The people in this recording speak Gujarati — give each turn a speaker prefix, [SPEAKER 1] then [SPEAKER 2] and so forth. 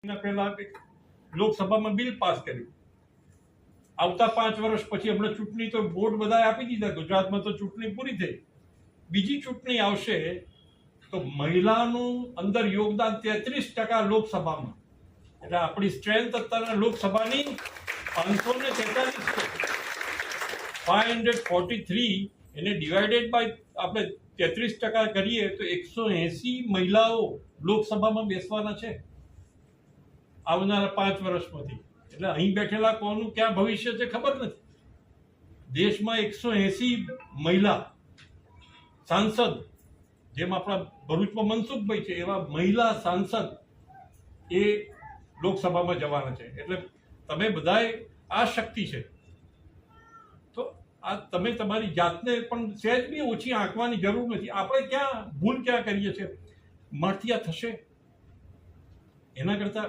[SPEAKER 1] પહેલા લોકસભામાં બિલ પાસ કર્યું. આવતા 5 વર્ષ પછી હમણાં ચૂંટણી તો બોર્ડ બધાએ આપી દીધા. ગુજરાતમાં તો ચૂંટણી પૂરી થઈ. બીજી ચૂંટણી આવશે તો મહિલાનું અંદર યોગદાન 33% લોકસભામાં. એટલે આપણી સ્ટ્રેન્થ અત્યારે લોકસભાની 543 છે. 543 એને ડિવાઇડેડ બાય આપણે 33% કરીએ તો 180 મહિલાઓ લોકસભામાં બેસવાના છે આવનારા 5 વર્ષમાંથી. એટલે અહીં બેઠેલા કોનું ક્યાં ભવિષ્ય છે ખબર નથી. દેશમાં 180 મહિલા સાંસદ, જેમ આપણા ભરૂચમાં મનસુખભાઈ છે એવા મહિલા સાંસદ એ લોકસભામાં જવાના છે. એટલે તમે બધાએ આ શક્તિ છે તો આ તમે તમારી જાતને પણ સહેજ બી ઓછી આંકવાની જરૂર નથી. આપણે ક્યાં ભૂલ ક્યાં કરીએ છીએ, મળતી થશે એના કરતા